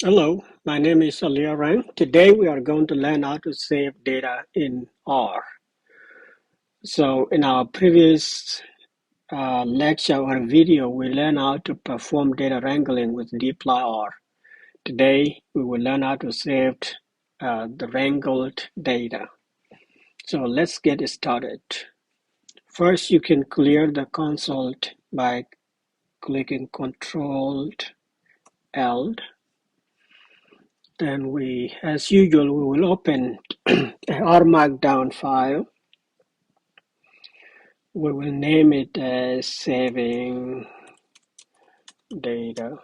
Hello, my name is Alia Rang. Today we are going to learn how to save data in R. So in our previous lecture or video, we learned how to perform data wrangling with dplyr. Today we will learn how to save the wrangled data. So let's get started. First, you can clear the console by clicking Ctrl L. Then as usual, we will open our markdown file. We will name it as saving data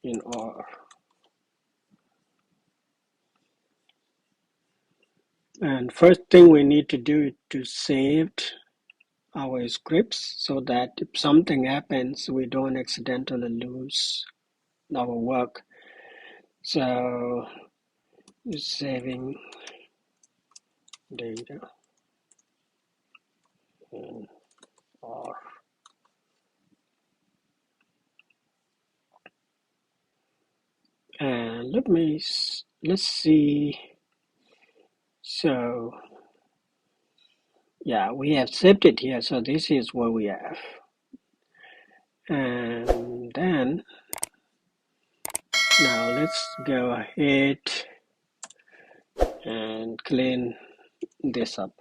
in R. And first thing we need to do is to save our scripts so that if something happens, we don't accidentally lose our work. So saving data in R. And let's see. So yeah, we have saved it here. So this is what we have. And then now let's go ahead and clean this up.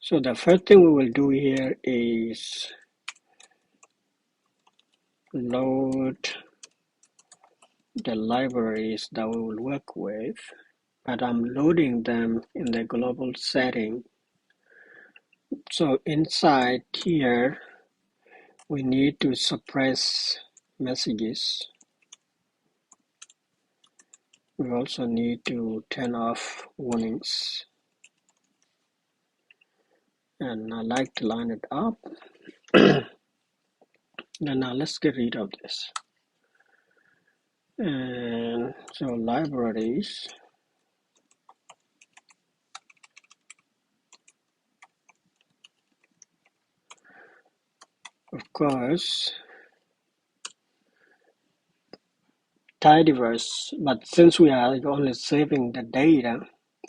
So the first thing we will do here is load the libraries that we will work with, but I'm loading them in the global setting. So inside here, we need to suppress messages. We also need to turn off warnings. And I like to line it up. And now let's get rid of this. And so libraries, of course, tidyverse, but since we are only saving the data,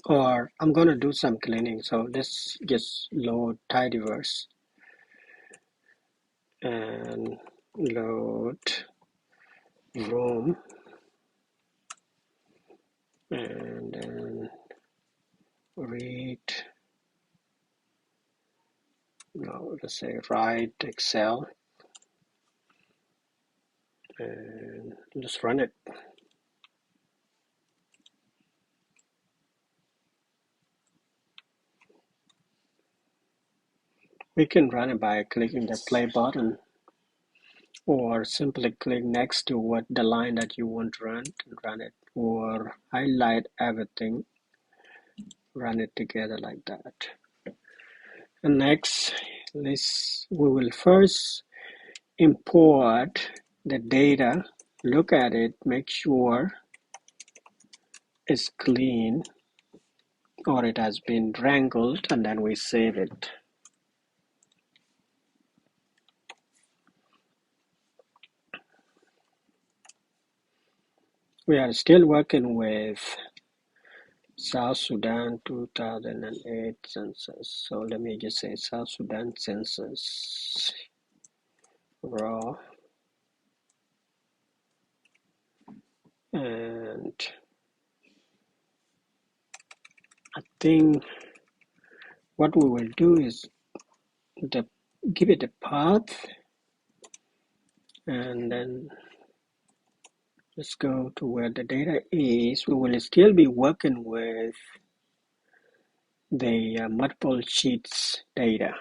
or I'm going to do some cleaning, so let's just load tidyverse and load vroom and then read, no, let's say writexl, and let's run it. We can run it by clicking the play button or simply click next to what the line that you want to run it, or highlight everything, run it together like that. And next, we will first import the data, look at it, make sure it's clean or it has been wrangled, and then we save it. We are still working with South Sudan 2008 census. So let me just say South Sudan census raw, and I think what we will do is give it a path, and then let's go to where the data is. We will still be working with the multiple sheets data.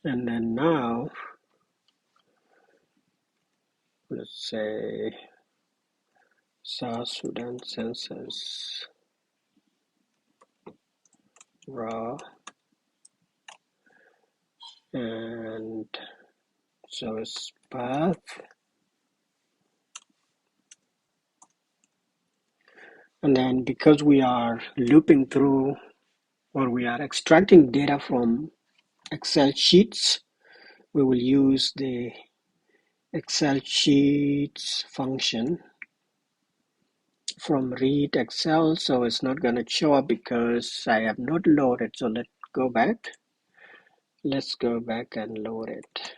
And then now, let's say South Sudan census raw, and so it's path, And then because we are looping through, or we are extracting data from Excel sheets, we will use the Excel sheets function from readxl. So it's not going to show up because I have not loaded. So let's go back. Let's go back and load it.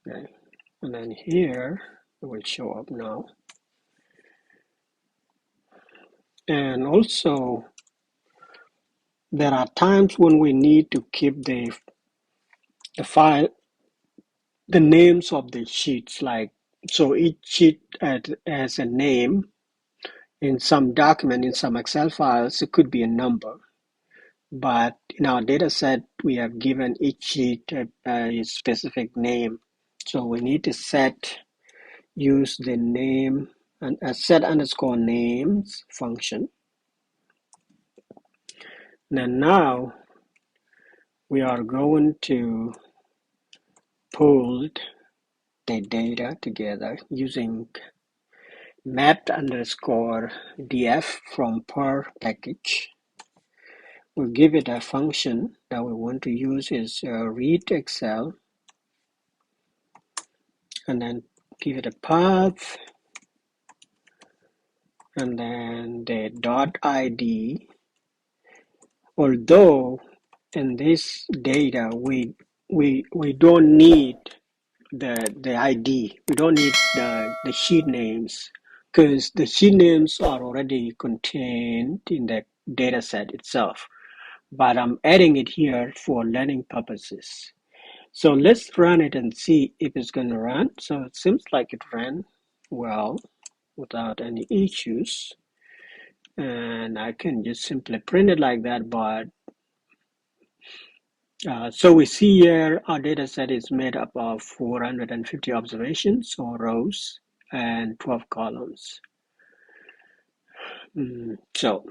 Okay. And then here it will show up now. And also there are times when we need to keep the file, the names of the sheets, like, so each sheet has a name. In some document, in some Excel files, it could be a number. But in our data set, we have given each sheet a specific name. So we need to use the name and a set underscore names function. Then now we are going to pull the data together using mapped underscore df from per package. We'll give it a function that we want to use is readxl, and then give it a path, and then the dot id. Although in this data we don't need the ID, we don't need the sheet names, because the sheet names are already contained in the data set itself. But I'm adding it here for learning purposes. So let's run it and see if it's going to run. So it seems like it ran well without any issues. And I can just simply print it like that. But so we see here our data set is made up of 450 observations or rows and 12 columns. So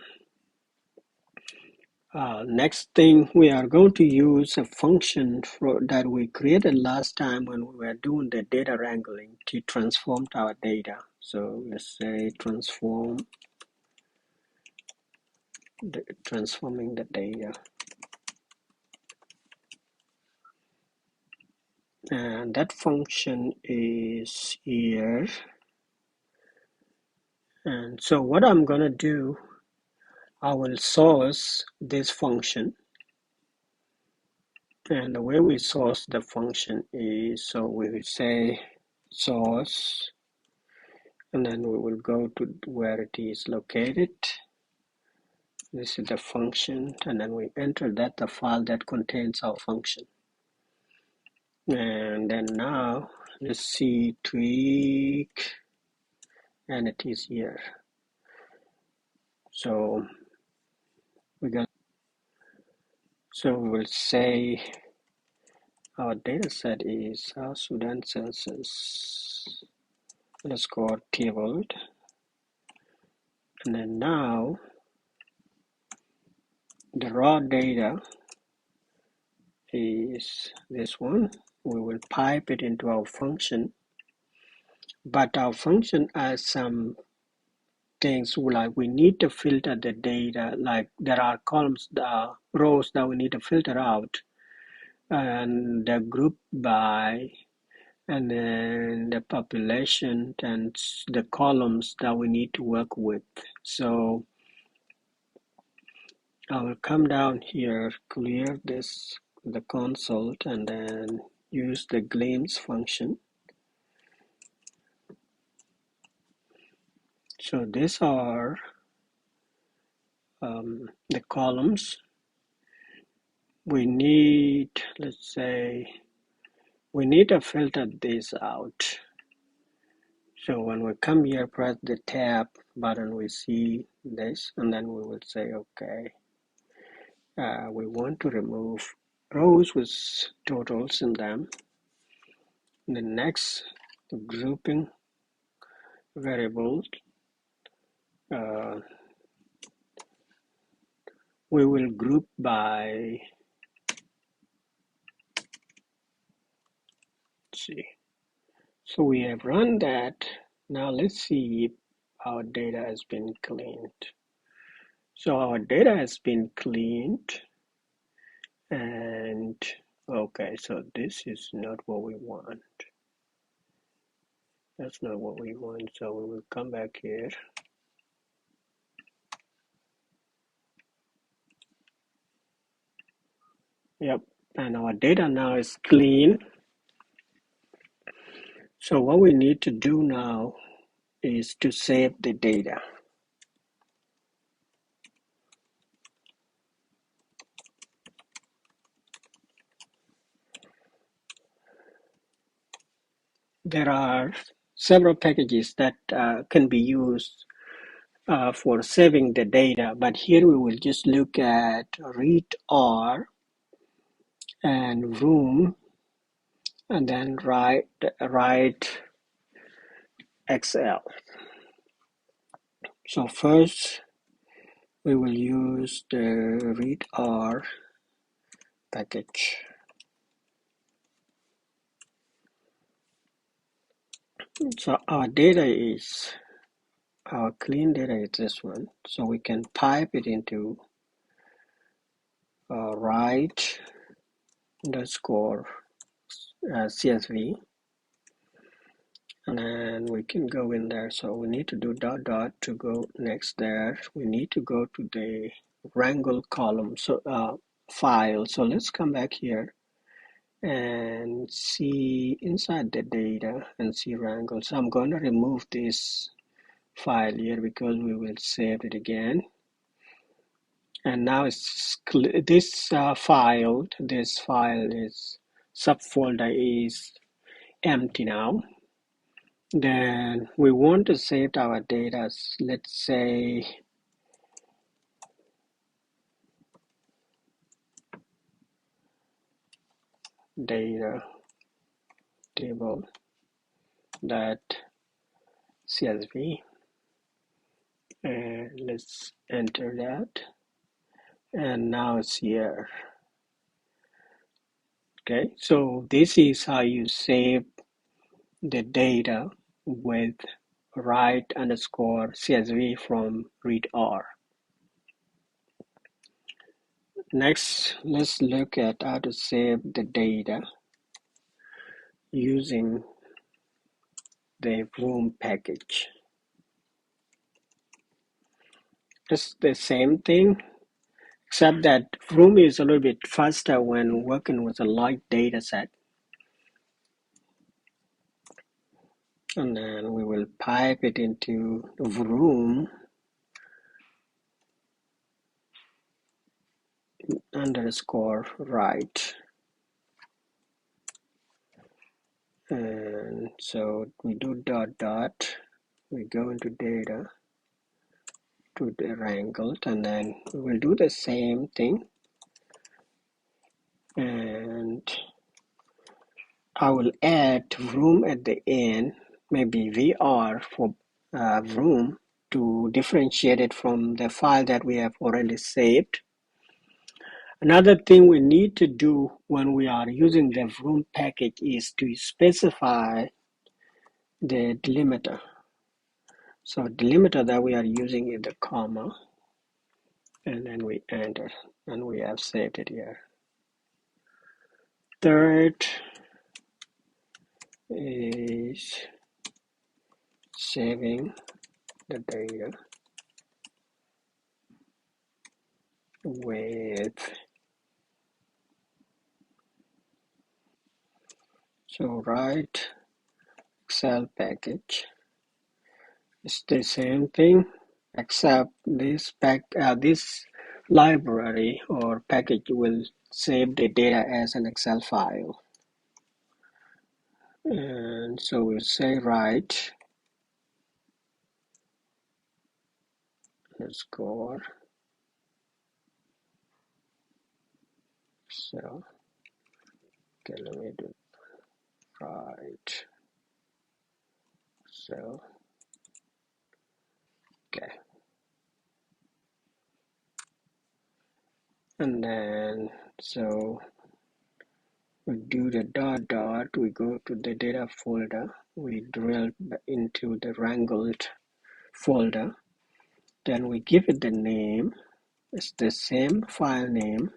next thing, we are going to use a function that we created last time when we were doing the data wrangling to transform our data. So let's say transforming the data. And that function is here. And so what I'm going to do, I will source this function. And the way we source the function is, so we will say source, and then we will go to where it is located. This is the function, and then we enter that the file that contains our function. And then now let's see tweak, and it is here. So we will say our data set is South Sudan census underscore table, and then now the raw data is this one. We will pipe it into our function, but our function has some things like we need to filter the data, like there are columns, rows that we need to filter out, and the group by, and then the population and the columns that we need to work with. So I will come down here, clear this, the console, and then use the glimpse function. So these are the columns. We need, let's say, we need to filter this out. So when we come here, press the tab button, we see this, and then we will say, okay, we want to remove rows with totals in them. The next, the grouping variables, we will group by, let's see, So we have run that. Now let's see if our data has been cleaned. So our data has been cleaned, and okay, so this is not what we want. That's not what we want. So we will come back here. Yep, and our data now is clean. So what we need to do now is to save the data. There are several packages that can be used for saving the data, but here we will just look at readr and vroom, and then writexl. So first we will use the readr package. So our clean data is this one. So we can pipe it into write underscore CSV, and then we can go in there. So we need to do dot dot to go next there. We need to go to the wrangle column file. So let's come back here and see inside the data and see wrangle. So I'm going to remove this file here because we will save it again. And now this file is subfolder is empty now. Then we want to save our data. Let's say data table that CSV, and let's enter that. And now it's here. Okay, so this is how you save the data with write underscore CSV from readr. Next, let's look at how to save the data using the vroom package. It's the same thing, except that vroom is a little bit faster when working with a large data set. And then we will pipe it into vroom underscore write. And so we do dot dot, we go into data to the wrangled, and then we will do the same thing. And I will add vroom at the end, maybe vr for vroom, to differentiate it from the file that we have already saved. Another thing we need to do when we are using the vroom package is to specify the delimiter. So delimiter that we are using is the comma, and then we enter, and we have saved it here. Third is saving the data with, so write Excel package. It's the same thing, except this library or package will save the data as an Excel file. And so we'll say write underscore. So okay, let me do write. So okay, and then so We do the dot dot, we go to the data folder, we drill into the wrangled folder, then we give it the name. It's the same file name,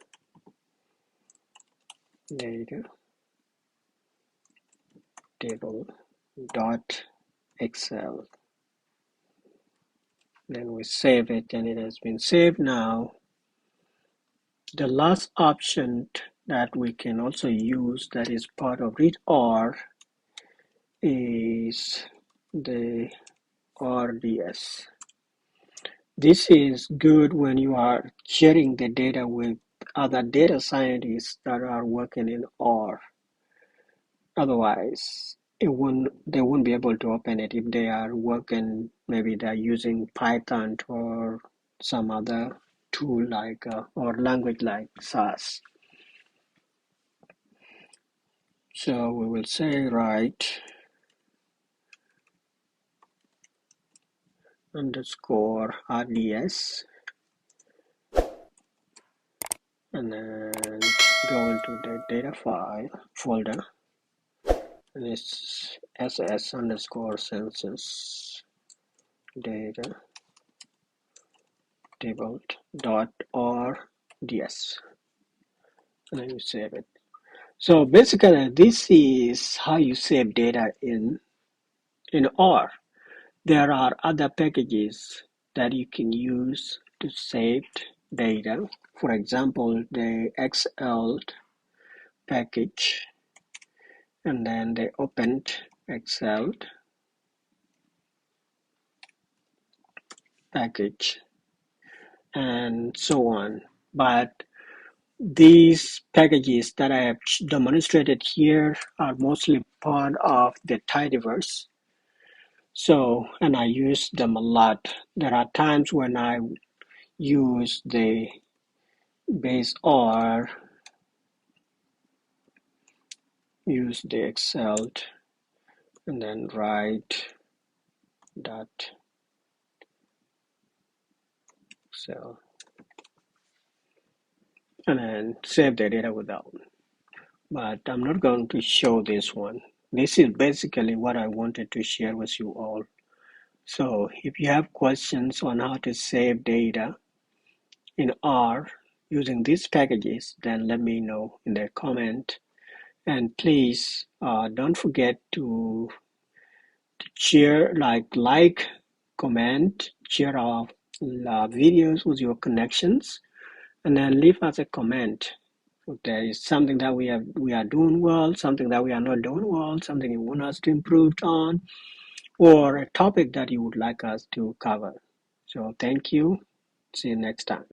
data table dot xl. Then we save it, and it has been saved now. The last option that we can also use that is part of readr is the RDS. This is good when you are sharing the data with other data scientists that are working in R. Otherwise, they won't be able to open it if they are working, maybe they're using Python or some other tool like or language like SAS. So we will say write underscore RDS and then go into the data file folder, and it's ss underscore census data table dot RDS, and then you save it. So basically this is how you save data in R. There are other packages that you can use to save data. For example, the XL package, and then the opened XL package, and so on. But these packages that I have demonstrated here are mostly part of the tidyverse. So, and I use them a lot. There are times when I use the base R, use the XL, and then write dot XL, and then save the data without. But I'm not going to show this one. This is basically what I wanted to share with you all. So if you have questions on how to save data in R using these packages, then let me know in the comment. And please don't forget to share, like, comment, share our videos with your connections, and then leave us a comment. If there is something that we are doing well, something that we are not doing well, something you want us to improve on, or a topic that you would like us to cover. So thank you. See you next time.